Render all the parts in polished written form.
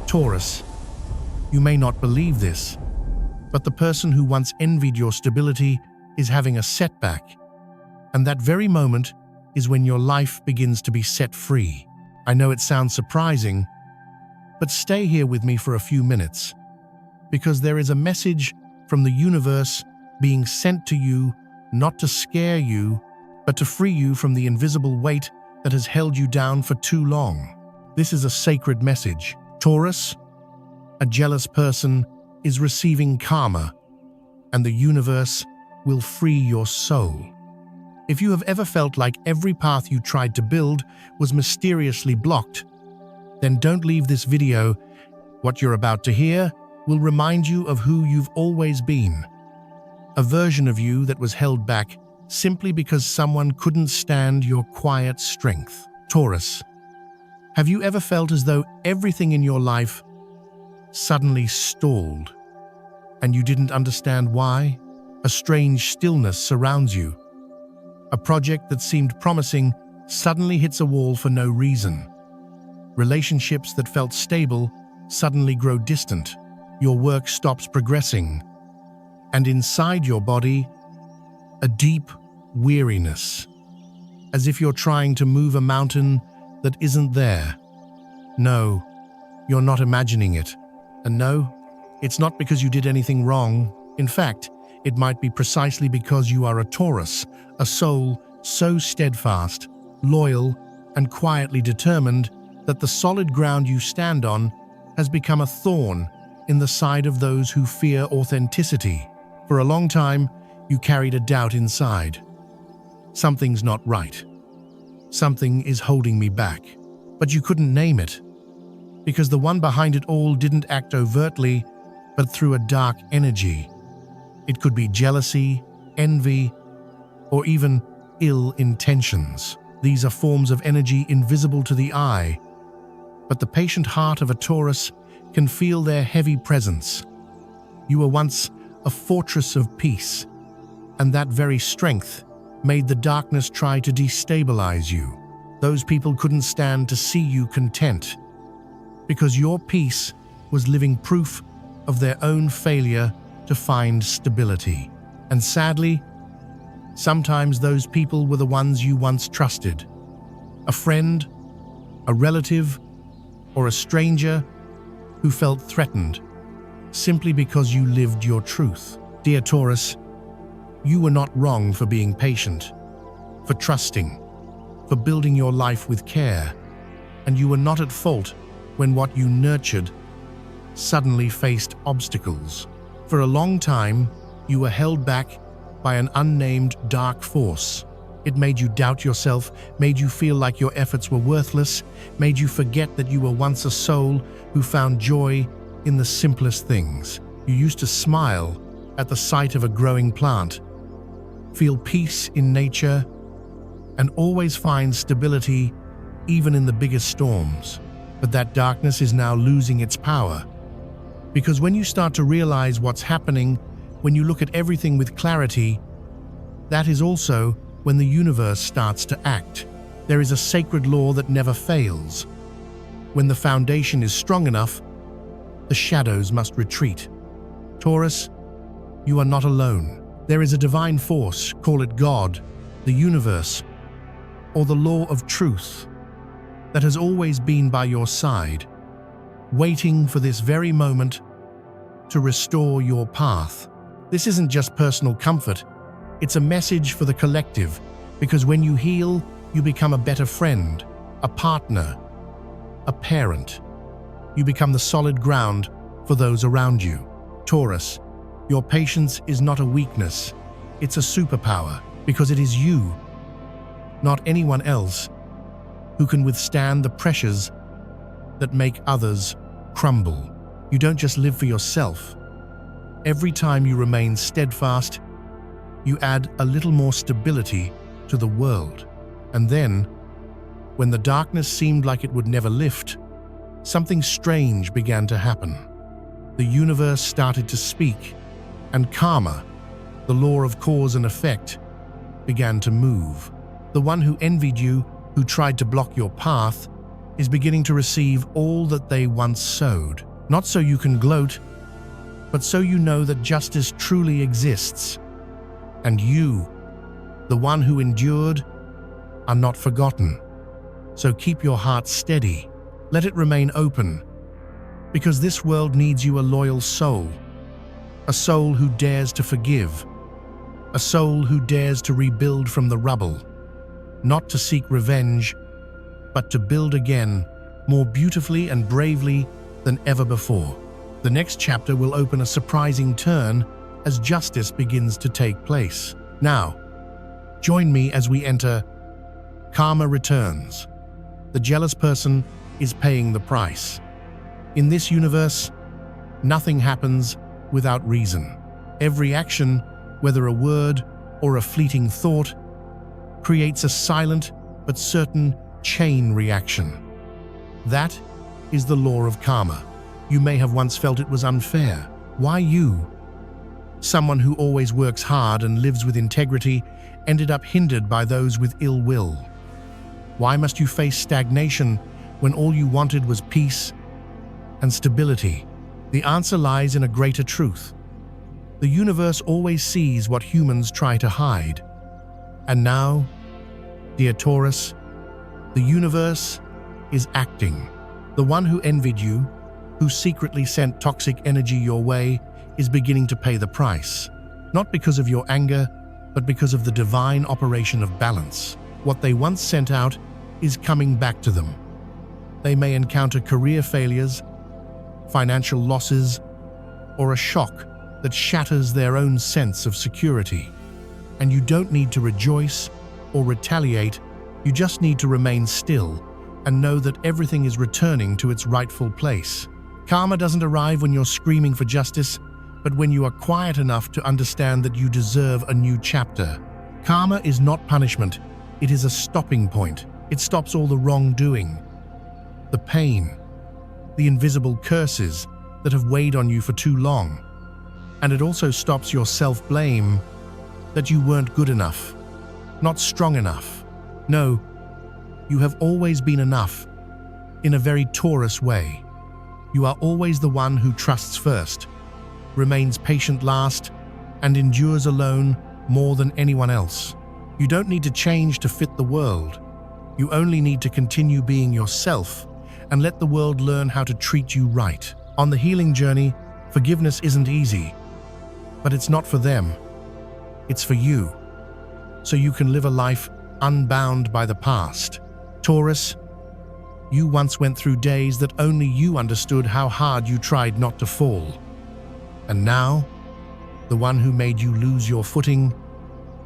Taurus, you may not believe this, but the person who once envied your stability is having a setback, and that very moment is when your life begins to be set free. I know it sounds surprising, but stay here with me for a few minutes, because there is a message from the universe being sent to you, not to scare you, but to free you from the invisible weight that has held you down for too long. This is a sacred message. Taurus, a jealous person, is receiving karma, and the universe will free your soul. If you have ever felt like every path you tried to build was mysteriously blocked, then don't leave this video. What you're about to hear will remind you of who you've always been. A version of you that was held back simply because someone couldn't stand your quiet strength. Taurus, have you ever felt as though everything in your life suddenly stalled, and you didn't understand why? A strange stillness surrounds you. A project that seemed promising suddenly hits a wall for no reason. Relationships that felt stable suddenly grow distant. Your work stops progressing. And inside your body, a deep weariness, as if you're trying to move a mountain that isn't there. No, you're not imagining it. And no, it's not because you did anything wrong. In fact, it might be precisely because you are a Taurus, a soul so steadfast, loyal, and quietly determined that the solid ground you stand on has become a thorn in the side of those who fear authenticity. For a long time, you carried a doubt inside. Something's not right. Something is holding me back. But you couldn't name it, because the one behind it all didn't act overtly, but through a dark energy. It could be jealousy, envy, or even ill intentions. These are forms of energy invisible to the eye, but the patient heart of a Taurus can feel their heavy presence. You were once a fortress of peace, and that very strength made the darkness try to destabilize you. Those people couldn't stand to see you content, because your peace was living proof of their own failure to find stability. And sadly, sometimes those people were the ones you once trusted. A friend, a relative, or a stranger who felt threatened simply because you lived your truth. Dear Taurus, you were not wrong for being patient, for trusting, for building your life with care, and you were not at fault when what you nurtured suddenly faced obstacles. For a long time, you were held back by an unnamed dark force. It made you doubt yourself, made you feel like your efforts were worthless, made you forget that you were once a soul who found joy in the simplest things. You used to smile at the sight of a growing plant, feel peace in nature, and always find stability even in the biggest storms. But that darkness is now losing its power. Because when you start to realize what's happening, when you look at everything with clarity, that is also when the universe starts to act. There is a sacred law that never fails. When the foundation is strong enough, the shadows must retreat. Taurus, you are not alone. There is a divine force, call it God, the universe, or the law of truth, that has always been by your side, waiting for this very moment to restore your path. This isn't just personal comfort, it's a message for the collective, because when you heal, you become a better friend, a partner, a parent. You become the solid ground for those around you. Taurus, your patience is not a weakness, it's a superpower, because it is you, not anyone else, who can withstand the pressures that make others crumble. You don't just live for yourself. Every time you remain steadfast, you add a little more stability to the world. And then, when the darkness seemed like it would never lift, something strange began to happen. The universe started to speak, and karma, the law of cause and effect, began to move. The one who envied you, who tried to block your path, is beginning to receive all that they once sowed. Not so you can gloat, but so you know that justice truly exists. And you, the one who endured, are not forgotten. So keep your heart steady. Let it remain open, because this world needs you, a loyal soul. A soul who dares to forgive. A soul who dares to rebuild from the rubble. Not to seek revenge, but to build again, more beautifully and bravely than ever before. The next chapter will open a surprising turn as justice begins to take place. Now, join me as we enter Karma Returns. The jealous person is paying the price. In this universe, nothing happens without reason. Every action, whether a word or a fleeting thought, creates a silent but certain chain reaction. That is the law of karma. You may have once felt it was unfair. Why you, someone who always works hard and lives with integrity, ended up hindered by those with ill will? Why must you face stagnation when all you wanted was peace and stability? The answer lies in a greater truth. The universe always sees what humans try to hide. And now, dear Taurus, the universe is acting. The one who envied you, who secretly sent toxic energy your way, is beginning to pay the price. Not because of your anger, but because of the divine operation of balance. What they once sent out is coming back to them. They may encounter career failures, financial losses, or a shock that shatters their own sense of security. And you don't need to rejoice or retaliate, you just need to remain still and know that everything is returning to its rightful place. Karma doesn't arrive when you're screaming for justice, but when you are quiet enough to understand that you deserve a new chapter. Karma is not punishment, it is a stopping point. It stops all the wrongdoing, the pain, the invisible curses that have weighed on you for too long. And it also stops your self-blame that you weren't good enough, not strong enough. No, you have always been enough, in a very Taurus way. You are always the one who trusts first, remains patient last, and endures alone more than anyone else. You don't need to change to fit the world. You only need to continue being yourself and let the world learn how to treat you right. On the healing journey, forgiveness isn't easy, but it's not for them. It's for you, so you can live a life unbound by the past. Taurus, you once went through days that only you understood how hard you tried not to fall. And now, the one who made you lose your footing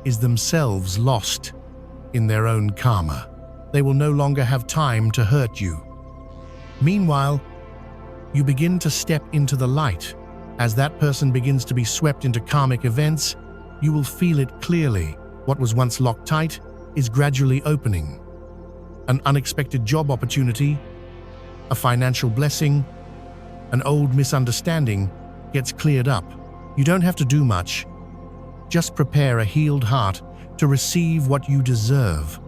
is themselves lost in their own karma. They will no longer have time to hurt you. Meanwhile, you begin to step into the light. As that person begins to be swept into karmic events, you will feel it clearly. What was once locked tight is gradually opening. An unexpected job opportunity, a financial blessing, an old misunderstanding gets cleared up. You don't have to do much. Just prepare a healed heart to receive what you deserve.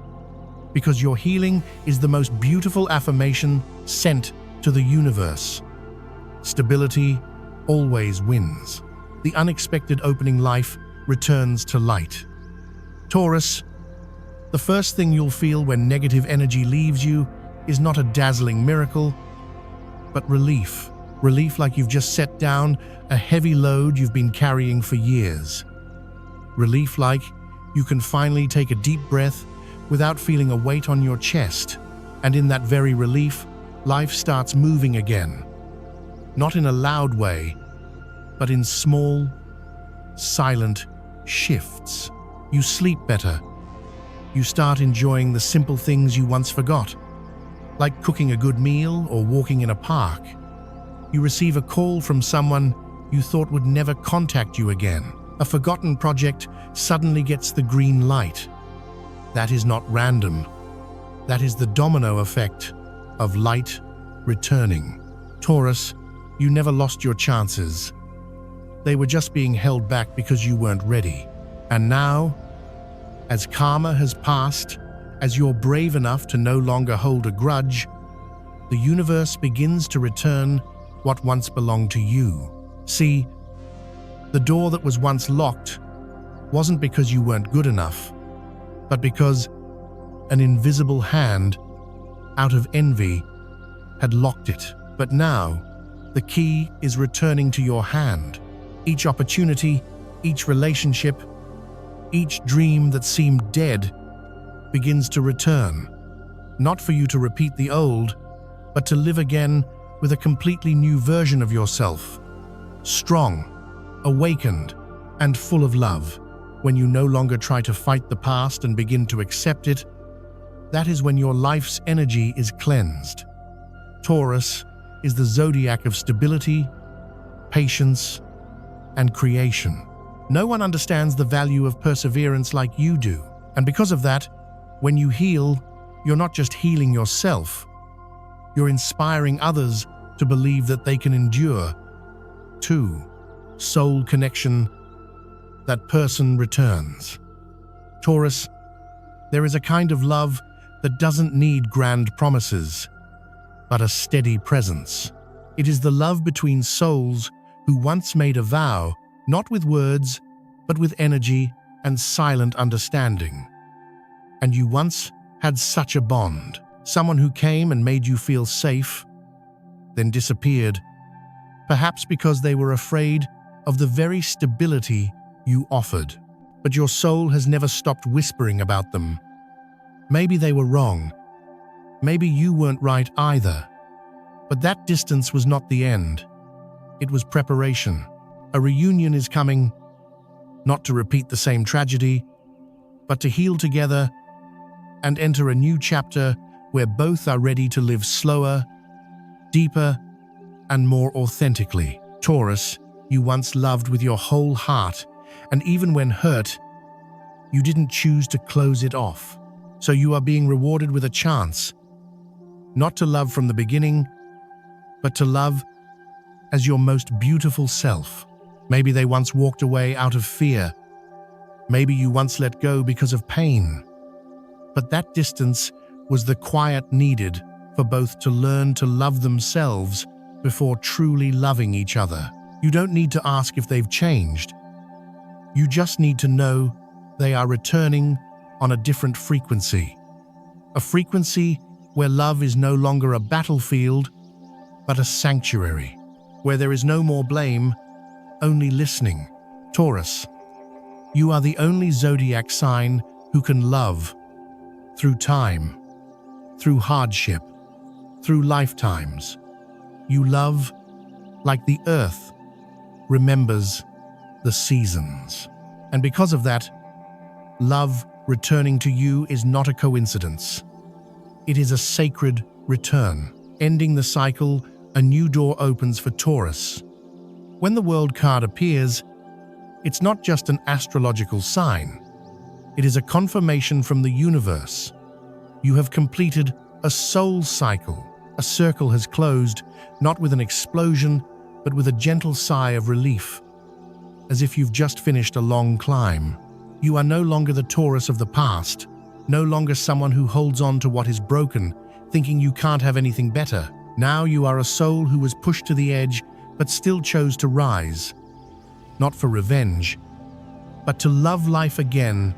Because your healing is the most beautiful affirmation sent to the universe. Stability always wins. The unexpected opening life returns to light. Taurus, the first thing you'll feel when negative energy leaves you is not a dazzling miracle, but relief. Relief like you've just set down a heavy load you've been carrying for years. Relief like you can finally take a deep breath without feeling a weight on your chest. And in that very relief, life starts moving again. Not in a loud way, but in small, silent shifts. You sleep better. You start enjoying the simple things you once forgot, like cooking a good meal or walking in a park. You receive a call from someone you thought would never contact you again. A forgotten project suddenly gets the green light. That is not random. That is the domino effect of light returning. Taurus, you never lost your chances. They were just being held back because you weren't ready. And now, as karma has passed, as you're brave enough to no longer hold a grudge, the universe begins to return what once belonged to you. See, the door that was once locked wasn't because you weren't good enough, but because an invisible hand, out of envy, had locked it. But now, the key is returning to your hand. Each opportunity, each relationship, each dream that seemed dead begins to return, not for you to repeat the old, but to live again with a completely new version of yourself, strong, awakened, and full of love. When you no longer try to fight the past and begin to accept it, that is when your life's energy is cleansed. Taurus is the zodiac of stability, patience, and creation. No one understands the value of perseverance like you do. And because of that, when you heal, you're not just healing yourself, you're inspiring others to believe that they can endure. 2. Soul connection. That person returns. Taurus, there is a kind of love that doesn't need grand promises, but a steady presence. It is the love between souls who once made a vow, not with words, but with energy and silent understanding. And you once had such a bond, someone who came and made you feel safe, then disappeared, perhaps because they were afraid of the very stability you offered. But your soul has never stopped whispering about them. Maybe they were wrong. Maybe you weren't right either. But that distance was not the end. It was preparation. A reunion is coming, not to repeat the same tragedy, but to heal together and enter a new chapter where both are ready to live slower, deeper, and more authentically. Taurus, you once loved with your whole heart, and even when hurt, you didn't choose to close it off. So you are being rewarded with a chance, not to love from the beginning, but to love as your most beautiful self. Maybe they once walked away out of fear. Maybe you once let go because of pain. But that distance was the quiet needed for both to learn to love themselves before truly loving each other. You don't need to ask if they've changed. You just need to know they are returning on a different frequency. A frequency where love is no longer a battlefield, but a sanctuary, where there is no more blame, only listening. Taurus, you are the only zodiac sign who can love through time, through hardship, through lifetimes. You love like the earth remembers the seasons. And because of that, love returning to you is not a coincidence. It is a sacred return. Ending the cycle, a new door opens for Taurus. When the World card appears, it's not just an astrological sign. It is a confirmation from the universe. You have completed a soul cycle. A circle has closed, not with an explosion, but with a gentle sigh of relief, as if you've just finished a long climb. You are no longer the Taurus of the past, no longer someone who holds on to what is broken, thinking you can't have anything better. Now you are a soul who was pushed to the edge, but still chose to rise. Not for revenge, but to love life again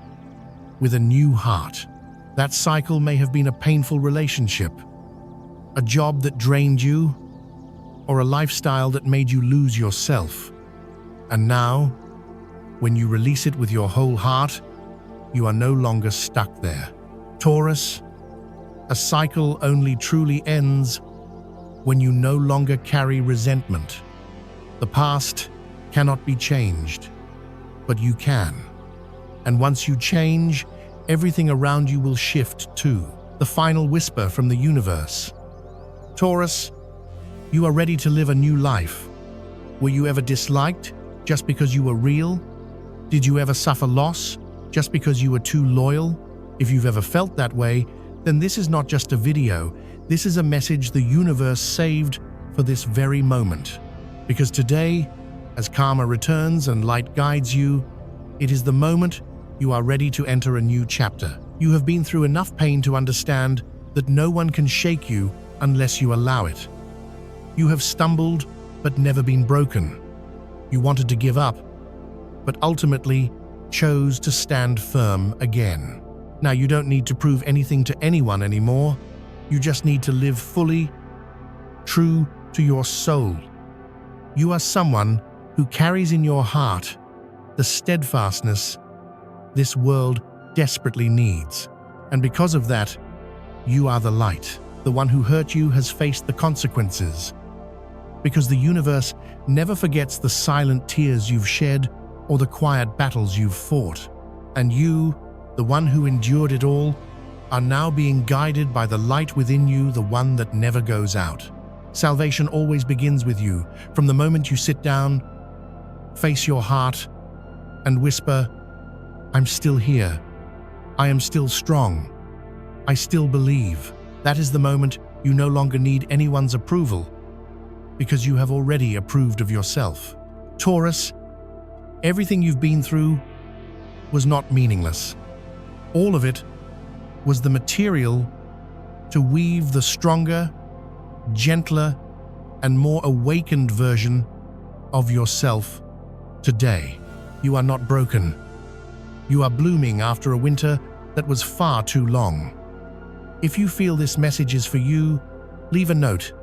with a new heart. That cycle may have been a painful relationship, a job that drained you, or a lifestyle that made you lose yourself. And now, when you release it with your whole heart, you are no longer stuck there. Taurus, a cycle only truly ends when you no longer carry resentment. The past cannot be changed, but you can. And once you change, everything around you will shift too. The final whisper from the universe. Taurus, you are ready to live a new life. Were you ever disliked just because you were real? Did you ever suffer loss just because you were too loyal? If you've ever felt that way, then this is not just a video. This is a message the universe saved for this very moment. Because today, as karma returns and light guides you, it is the moment you are ready to enter a new chapter. You have been through enough pain to understand that no one can shake you unless you allow it. You have stumbled but never been broken. You wanted to give up, but ultimately chose to stand firm again. Now, you don't need to prove anything to anyone anymore. You just need to live fully, true to your soul. You are someone who carries in your heart the steadfastness this world desperately needs. And because of that, you are the light. The one who hurt you has faced the consequences. Because the universe never forgets the silent tears you've shed or the quiet battles you've fought. And you, the one who endured it all, are now being guided by the light within you, the one that never goes out. Salvation always begins with you. From the moment you sit down, face your heart, and whisper, "I'm still here. I am still strong. I still believe." That is the moment you no longer need anyone's approval, because you have already approved of yourself. Taurus, everything you've been through was not meaningless. All of it was the material to weave the stronger, gentler, and more awakened version of yourself today. You are not broken. You are blooming after a winter that was far too long. If you feel this message is for you, leave a note,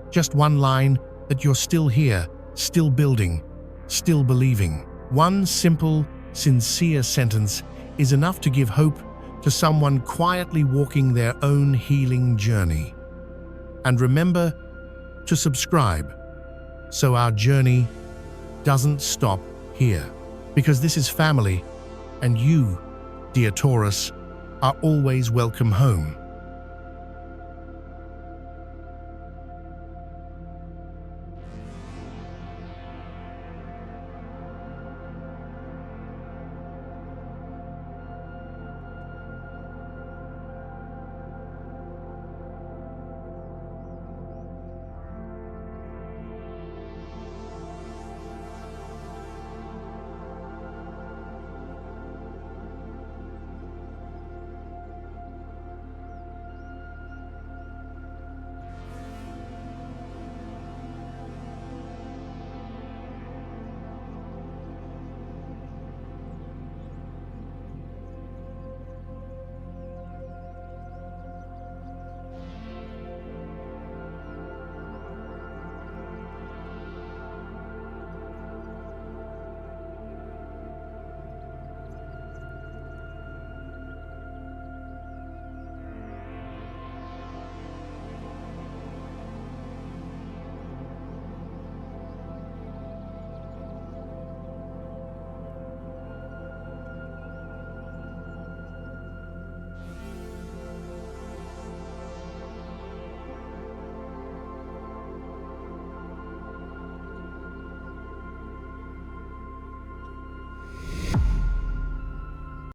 just one line, that you're still here, still building, still believing. One simple, sincere sentence is enough to give hope to someone quietly walking their own healing journey. And remember to subscribe so our journey doesn't stop here. Because this is family, and you, dear Taurus, are always welcome home.